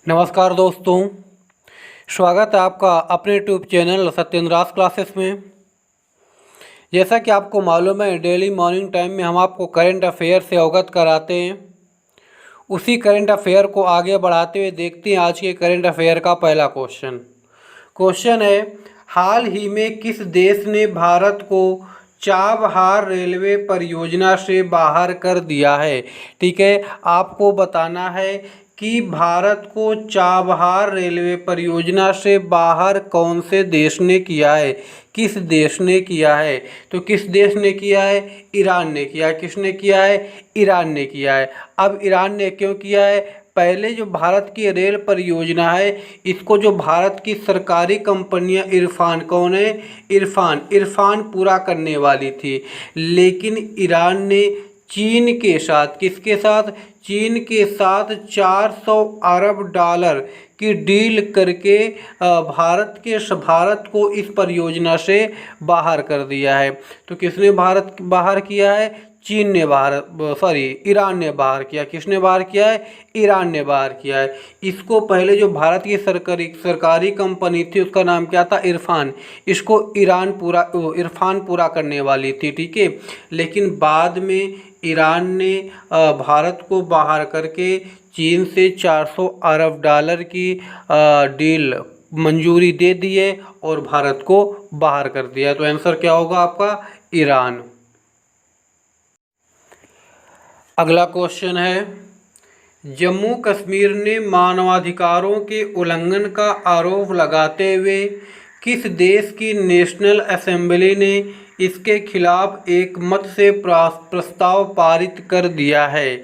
नमस्कार दोस्तों, स्वागत है आपका अपने यूट्यूब चैनल सत्येंद्रास क्लासेस में। जैसा कि आपको मालूम है, डेली मॉर्निंग टाइम में हम आपको करंट अफेयर से अवगत कराते हैं। उसी करंट अफेयर को आगे बढ़ाते हुए देखते हैं आज के करंट अफेयर का पहला क्वेश्चन है, हाल ही में किस देश ने भारत को चाबहार रेलवे परियोजना से बाहर कर दिया है। ठीक है, आपको बताना है कि भारत को चाबहार रेलवे परियोजना से बाहर कौन से देश ने किया है, किस देश ने किया है। तो किस देश ने किया है? ईरान ने किया है। किसने किया है? ईरान ने किया है। अब ईरान ने क्यों किया है? पहले जो भारत की रेल परियोजना है, इसको जो भारत की सरकारी कंपनियां इरफान कौन है? इरफान पूरा करने वाली थी, लेकिन ईरान ने चीन के साथ, किसके साथ? चीन के साथ 400 अरब डॉलर की डील करके भारत को इस परियोजना से बाहर कर दिया है। तो किसने भारत बाहर किया है? चीन ने ईरान ने बाहर किया। किसने बाहर किया है? ईरान ने बाहर किया है। इसको पहले जो भारत की सरकारी कंपनी थी, उसका नाम क्या था? इरफान। इसको इरफान पूरा करने वाली थी। ठीक है, लेकिन बाद में ईरान ने भारत को बाहर करके चीन से 400 अरब डॉलर की डील मंजूरी दे दिए और भारत को बाहर कर दिया। तो आंसर क्या होगा आपका? ईरान। अगला क्वेश्चन है, जम्मू कश्मीर ने मानवाधिकारों के उल्लंघन का आरोप लगाते हुए किस देश की नेशनल असेंबली ने इसके खिलाफ एक मत से प्रस्ताव पारित कर दिया है।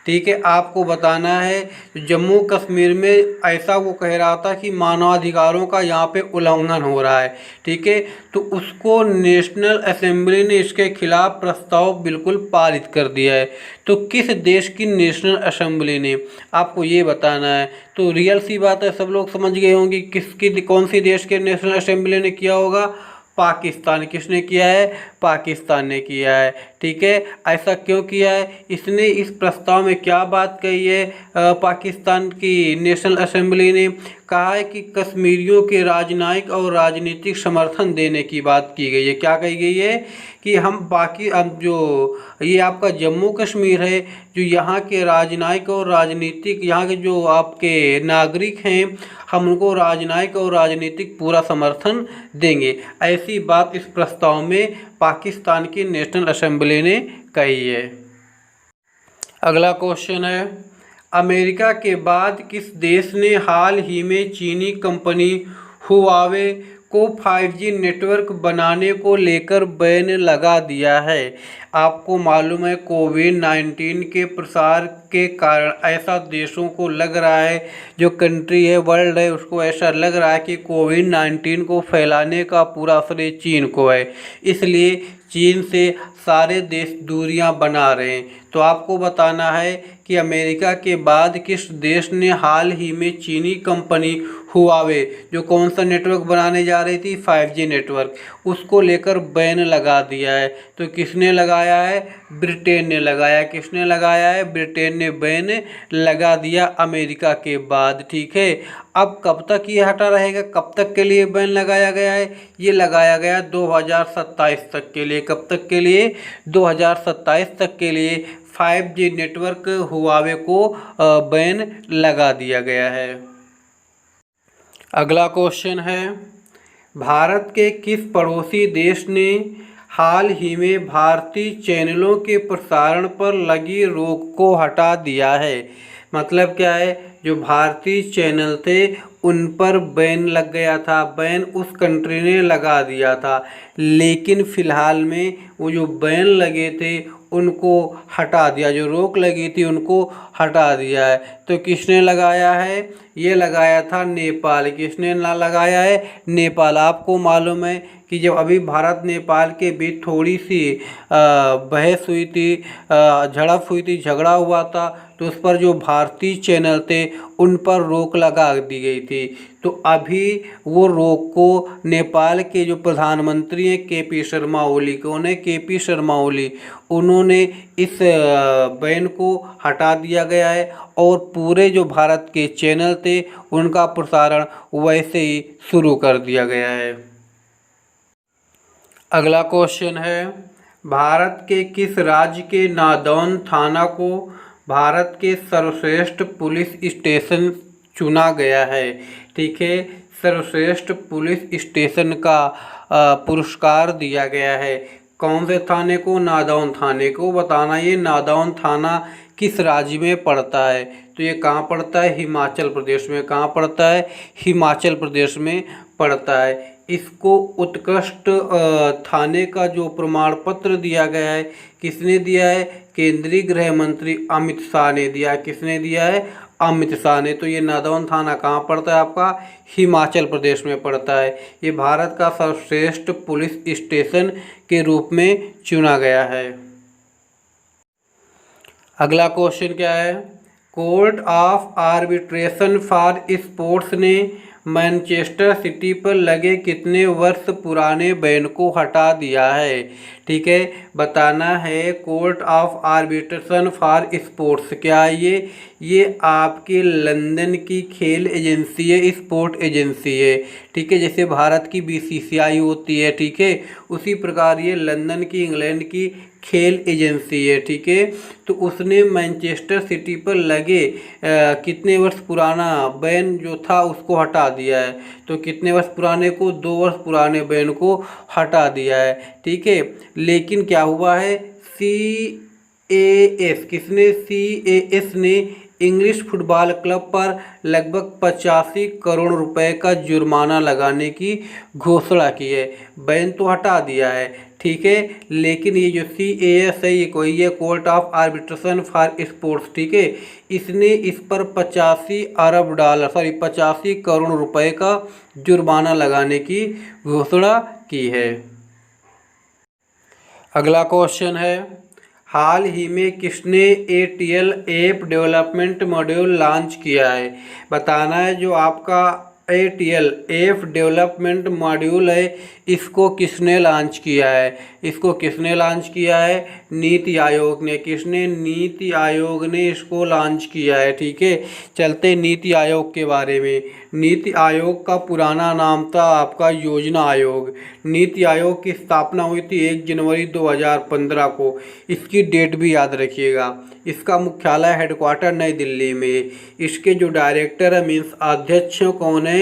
ठीक है, आपको बताना है जम्मू कश्मीर में ऐसा वो कह रहा था कि मानवाधिकारों का यहाँ पे उल्लंघन हो रहा है। ठीक है, तो उसको नेशनल असेंबली ने इसके खिलाफ प्रस्ताव बिल्कुल पारित कर दिया है। तो किस देश की नेशनल असेंबली ने, आपको ये बताना है। तो रियल सी बात है, सब लोग समझ गए होंगे कौन सी देश के नेशनल असेंबली ने किया होगा? पाकिस्तान। किसने किया है? पाकिस्तान ने किया है। ठीक है, ऐसा क्यों किया है? इसने इस प्रस्ताव में क्या बात कही है? पाकिस्तान की नेशनल असेंबली ने कहा है कि कश्मीरियों के राजनयिक और राजनीतिक समर्थन देने की बात की गई है। क्या कही गई है? कि हम बाकी अब जो ये आपका जम्मू कश्मीर है, जो यहाँ के राजनयिक और राजनीतिक, यहाँ के जो आपके नागरिक हैं, हम उनको राजनयिक और राजनीतिक पूरा समर्थन देंगे। ऐसी बात इस प्रस्ताव में पाकिस्तान की नेशनल असेंबली ने कही है। अगला क्वेश्चन है, अमेरिका के बाद किस देश ने हाल ही में चीनी कंपनी हुआवे को 5G नेटवर्क बनाने को लेकर बैन लगा दिया है। आपको मालूम है कोविड-19 के प्रसार के कारण ऐसा देशों को लग रहा है, जो कंट्री है, वर्ल्ड है, उसको ऐसा लग रहा है कि कोविड-19 को फैलाने का पूरा श्रेय चीन को है। इसलिए चीन से सारे देश दूरियां बना रहे हैं। तो आपको बताना है कि अमेरिका के बाद किस देश ने हाल ही में चीनी कंपनी हुआवे, जो कौन सा नेटवर्क बनाने जा रही थी? 5G नेटवर्क, उसको लेकर बैन लगा दिया है। तो किसने लगाया है? ब्रिटेन ने लगाया। किसने लगाया है? ब्रिटेन ने बैन लगा दिया अमेरिका के बाद। ठीक है, अब कब तक ये हटा रहेगा? कब तक के लिए बैन लगाया गया है? ये लगाया गया 2027 तक के लिए। कब तक के लिए? 2027 तक के लिए 5G नेटवर्क हुआवे को बैन लगा दिया गया है। अगला क्वेश्चन है, भारत के किस पड़ोसी देश ने हाल ही में भारतीय चैनलों के प्रसारण पर लगी रोक को हटा दिया है? मतलब क्या है? जो भारतीय चैनल थे उन पर बैन लग गया था, बैन उस कंट्री ने लगा दिया था, लेकिन फ़िलहाल में वो जो बैन लगे थे उनको हटा दिया, जो रोक लगी थी उनको हटा दिया है। तो किसने लगाया है? ये लगाया था नेपाल। किसने ना लगाया है? नेपाल। आपको मालूम है कि जब अभी भारत नेपाल के बीच थोड़ी सी बहस हुई थी, झड़प हुई थी, झगड़ा हुआ था, तो उस पर जो भारतीय चैनल थे उन पर रोक लगा दी गई थी। तो अभी वो रोक को नेपाल के जो प्रधानमंत्री हैं के.पी. शर्मा ओली, कौन है के.पी. शर्मा ओली, उन्होंने इस बैन को हटा दिया गया है और पूरे जो भारत के चैनल थे उनका प्रसारण वैसे ही शुरू कर दिया गया है। अगला क्वेश्चन है, भारत के किस राज्य के नादौन थाना को भारत के सर्वश्रेष्ठ पुलिस स्टेशन चुना गया है? ठीक है, सर्वश्रेष्ठ पुलिस स्टेशन का पुरस्कार दिया गया है। कौन से थाने को? नादौन थाने को। बताना ये नादौन थाना किस राज्य में पड़ता है? तो ये कहाँ पड़ता है? हिमाचल प्रदेश में। कहाँ पड़ता है? हिमाचल प्रदेश में पड़ता है। इसको उत्कृष्ट थाने का जो प्रमाण पत्र दिया गया है, किसने दिया है? केंद्रीय गृह मंत्री अमित शाह ने दिया। किसने दिया है? अमित शाह ने। तो ये नादौन थाना कहाँ पड़ता है? आपका हिमाचल प्रदेश में पड़ता है। ये भारत का सर्वश्रेष्ठ पुलिस स्टेशन के रूप में चुना गया है। अगला क्वेश्चन क्या है? Court of arbitration for sports ने मैनचेस्टर सिटी पर लगे कितने वर्ष पुराने बैन को हटा दिया है? ठीक है, बताना है। Court of arbitration for sports क्या है? ये आपके लंदन की खेल एजेंसी है, स्पोर्ट एजेंसी है। ठीक है, जैसे भारत की बीसीसीआई होती है, ठीक है, उसी प्रकार ये लंदन की, इंग्लैंड की खेल एजेंसी है। ठीक है, तो उसने मैनचेस्टर सिटी पर लगे कितने वर्ष पुराना बैन जो था उसको हटा दिया है। तो कितने वर्ष पुराने को? 2 वर्ष पुराने बैन को हटा दिया है। ठीक है, लेकिन क्या हुआ है? CAS, किसने? CAS ने इंग्लिश फुटबॉल क्लब पर लगभग 85 करोड़ रुपए का जुर्माना लगाने की घोषणा की है। बैन तो हटा दिया है, ठीक है, लेकिन ये जो CAS है, ये कोई है, court of arbitration for sports, ठीक है, इसने इस पर 85 करोड़ रुपए का जुर्माना लगाने की घोषणा की है। अगला क्वेश्चन है, हाल ही में किसने ATL app development module launch किया है? बताना है। जो आपका ATL ऐप डेवलपमेंट मॉड्यूल है, इसको किसने लॉन्च किया है? इसको किसने लॉन्च किया है? नीति आयोग ने। किसने? नीति आयोग ने इसको लॉन्च किया है। ठीक है, चलते नीति आयोग के बारे में। नीति आयोग का पुराना नाम था आपका योजना आयोग। नीति आयोग की स्थापना हुई थी 1 जनवरी 2015 को। इसकी डेट भी याद रखिएगा। इसका मुख्यालय हेडक्वार्टर नई दिल्ली में। इसके जो डायरेक्टर है, मीन्स अध्यक्ष कौन है?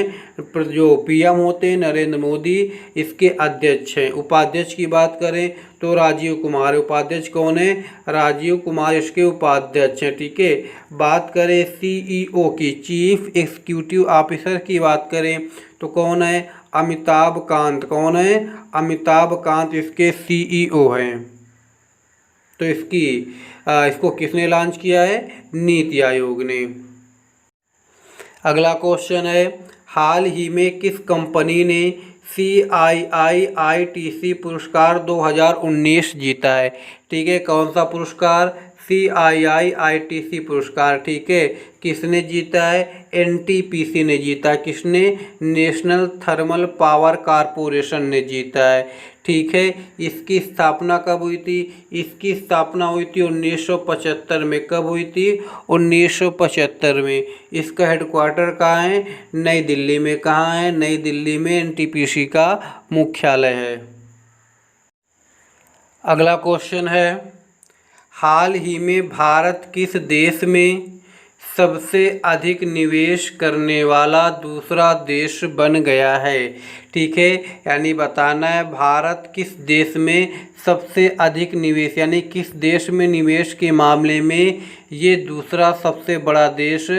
जो PM होते हैं नरेंद्र मोदी, इसके अध्यक्ष हैं। उपाध्यक्ष की बात करें तो राजीव कुमार। उपाध्यक्ष कौन है? राजीव कुमार इसके उपाध्यक्ष हैं। ठीक है, बात करें CEO की, चीफ एग्जीक्यूटिव ऑफिसर की बात करें तो कौन है? अमिताभ कांत। कौन है? अमिताभ कांत इसके CEO हैं। तो इसको किसने लॉन्च किया है? नीति आयोग ने। अगला क्वेश्चन है, हाल ही में किस कंपनी ने CII-ITC पुरस्कार 2019 जीता है? ठीक है, कौन सा पुरस्कार? CII-ITC पुरस्कार। ठीक है, किसने जीता है? NTPC ने जीता। किसने? नेशनल थर्मल पावर कॉरपोरेशन ने जीता है। ठीक है, इसकी स्थापना कब हुई थी? इसकी स्थापना हुई थी 1975 में। कब हुई थी? 1975 में। इसका हेडक्वार्टर कहाँ है? नई दिल्ली में। कहाँ है? नई दिल्ली में NTPC का मुख्यालय है। अगला क्वेश्चन है, हाल ही में भारत किस देश में सबसे अधिक निवेश करने वाला दूसरा देश बन गया है? ठीक है, यानी बताना है भारत किस देश में सबसे अधिक निवेश, यानी किस देश में निवेश के मामले में ये दूसरा सबसे बड़ा देश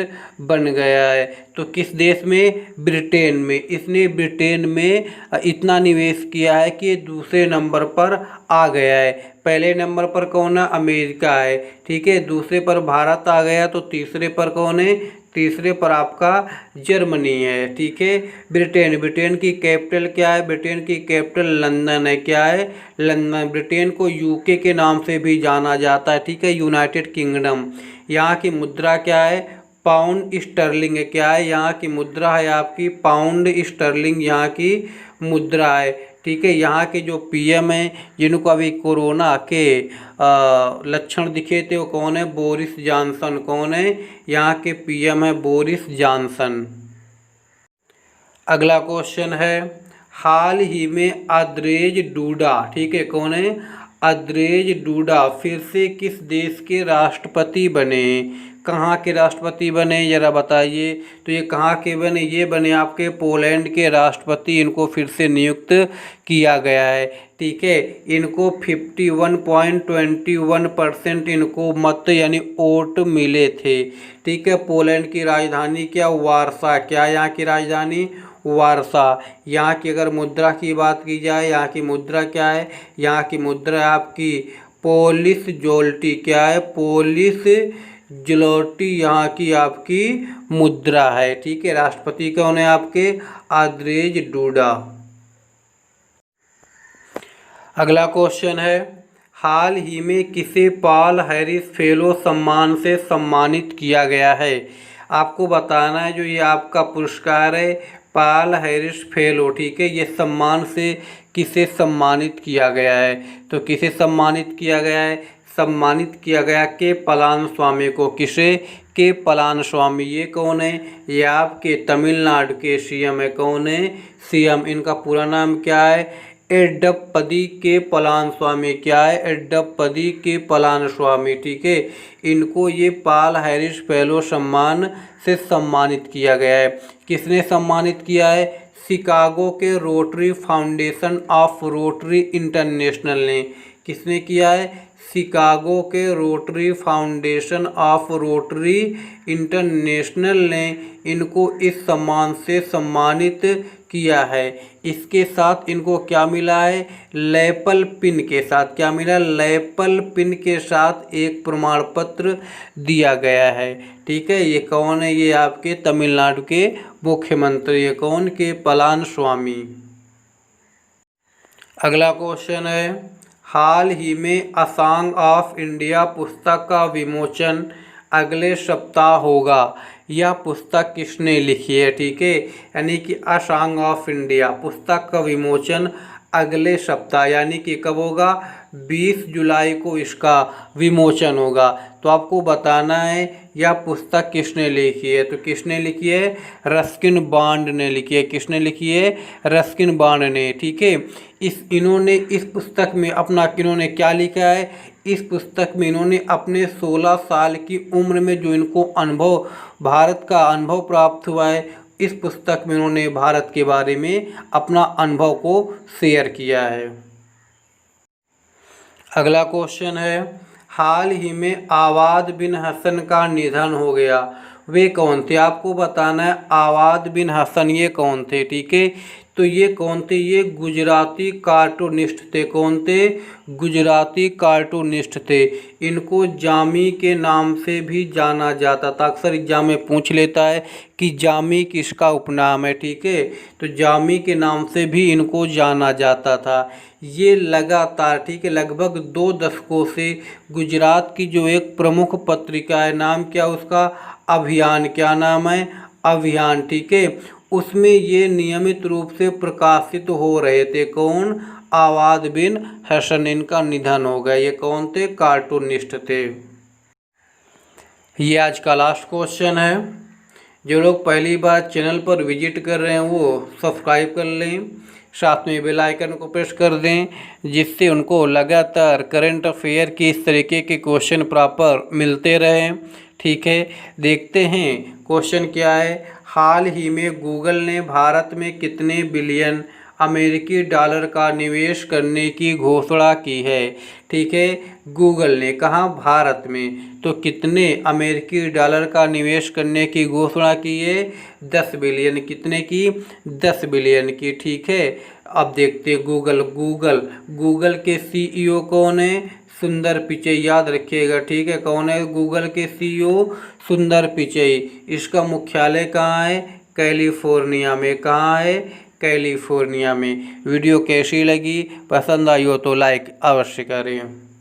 बन गया है। तो किस देश में? ब्रिटेन में। इसने ब्रिटेन में इतना निवेश किया है कि दूसरे नंबर पर आ गया है। पहले नंबर पर कौन है? अमेरिका है। ठीक है, दूसरे पर भारत आ गया, तो तीसरे पर कौन है? तीसरे पर आपका जर्मनी है, ठीक है। ब्रिटेन की कैपिटल क्या है? ब्रिटेन की कैपिटल लंदन है। क्या है? लंदन। ब्रिटेन को यूके के नाम से भी जाना जाता है, ठीक है, यूनाइटेड किंगडम। यहाँ की मुद्रा क्या है? पाउंड स्टर्लिंग है। क्या है? यहाँ की मुद्रा है आपकी पाउंड स्टर्लिंग, यहाँ की मुद्रा है, ठीक है। यहाँ के जो पीएम हैं जिनको अभी कोरोना के लक्षण दिखे थे वो कौन है? Boris Johnson. कौन है? यहाँ के पीएम है बोरिस जॉनसन। अगला क्वेश्चन है, हाल ही में अंद्रेज डूडा, ठीक है, कौन है? अंद्रेज डूडा फिर से किस देश के राष्ट्रपति बने? कहाँ के राष्ट्रपति बने जरा बताइए। तो ये कहाँ के बने? ये बने आपके पोलैंड के राष्ट्रपति। इनको फिर से नियुक्त किया गया है, ठीक है। इनको 51.21% इनको मत यानी वोट मिले थे, ठीक है। पोलैंड की राजधानी क्या? वारसा। क्या यहाँ की राजधानी? वारसा। यहाँ की अगर मुद्रा की बात की जाए, यहाँ की मुद्रा क्या है? यहाँ की मुद्रा आपकी पोलिश जोल्टी। क्या है? पोलिश जलोटी यहाँ की आपकी मुद्रा है, ठीक है। राष्ट्रपति कौन है आपके? अंद्रेज डूडा। अगला क्वेश्चन है, हाल ही में किसे पॉल हैरिस फेलो सम्मान से सम्मानित किया गया है? आपको बताना है जो ये आपका पुरस्कार है पॉल हैरिस फेलो, ठीक है, ये सम्मान से किसे सम्मानित किया गया है? तो किसे सम्मानित किया गया है? सम्मानित किया गया के पलानस्वामी को। किसे? के पलानस्वामी। ये कौन है? ये आपके तमिलनाडु के सीएम है। कौन है? सीएम। इनका पूरा नाम क्या है? एडप्पदी के पलानस्वामी। क्या है? एडप्पदी के पलानस्वामी, ठीक है। इनको ये पॉल हैरिस फेलो सम्मान से सम्मानित किया गया है। किसने सम्मानित किया है? शिकागो के rotary foundation of rotary international ने। किसने किया है? शिकागो के rotary foundation of rotary international ने इनको इस सम्मान से सम्मानित किया है। इसके साथ इनको क्या मिला है? लेपल पिन के साथ। क्या मिला? लेपल पिन के साथ एक प्रमाण पत्र दिया गया है, ठीक है। ये कौन है? ये आपके तमिलनाडु के मुख्यमंत्री है। कौन? के पलानस्वामी। अगला क्वेश्चन है, हाल ही में अ सॉन्ग ऑफ इंडिया पुस्तक का विमोचन अगले सप्ताह होगा। यह पुस्तक किसने लिखी है? ठीक है, यानी कि अ सॉन्ग ऑफ इंडिया पुस्तक का विमोचन अगले सप्ताह यानी कि कब होगा? 20 जुलाई को इसका विमोचन होगा। तो आपको बताना है यह पुस्तक किसने लिखी है। तो किसने लिखी है? रस्किन बॉन्ड ने लिखी है। किसने लिखी है? रस्किन बॉन्ड ने, ठीक है। इन्होंने इस पुस्तक में अपना इन्होंने क्या लिखा है? इस पुस्तक में इन्होंने अपने 16 साल की उम्र में जो इनको अनुभव भारत का अनुभव प्राप्त हुआ है, इस पुस्तक में उन्होंने भारत के बारे में अपना अनुभव को शेयर किया है। अगला क्वेश्चन है, हाल ही में आवाद बिन हसन का निधन हो गया, वे कौन थे? आपको बताना है आवाद बिन हसन ये कौन थे, ठीक है। तो ये कौन थे? ये गुजराती कार्टूनिस्ट थे। कौन थे? गुजराती कार्टूनिस्ट थे। इनको जामी के नाम से भी जाना जाता था। अक्सर एग्जाम में पूछ लेता है कि जामी किसका उपनाम है, ठीक है। तो जामी के नाम से भी इनको जाना जाता था। ये लगातार, ठीक है, लगभग 2 दशकों से गुजरात की जो एक प्रमुख पत्रिका है, नाम क्या उसका? अभियान। क्या नाम है? अभियान, ठीक है। उसमें ये नियमित रूप से प्रकाशित हो रहे थे। कौन? आवाद बिन हसन। इनका निधन हो गया। ये कौन थे? कार्टूनिस्ट थे। ये आज का लास्ट क्वेश्चन है। जो लोग पहली बार चैनल पर विजिट कर रहे हैं वो सब्सक्राइब कर लें, साथ में बेल आइकन को प्रेस कर दें, जिससे उनको लगातार करंट अफेयर के इस तरीके के क्वेश्चन प्रॉपर मिलते रहें, ठीक है। देखते हैं क्वेश्चन क्या है। हाल ही में गूगल ने भारत में कितने बिलियन अमेरिकी डॉलर का निवेश करने की घोषणा की है? ठीक है, गूगल ने कहा भारत में, तो कितने अमेरिकी डॉलर का निवेश करने की घोषणा की है? 10 बिलियन। कितने की? 10 बिलियन की, ठीक है। अब देखते हैं गूगल के सीईओ कौन है? सुंदर पिचई, याद रखिएगा, ठीक है। कौन है गूगल के सीईओ? सुंदर पिचई। इसका मुख्यालय कहाँ है? कैलिफोर्निया में। कहाँ है? कैलिफोर्निया में। वीडियो कैसी लगी? पसंद आई हो तो लाइक अवश्य करें।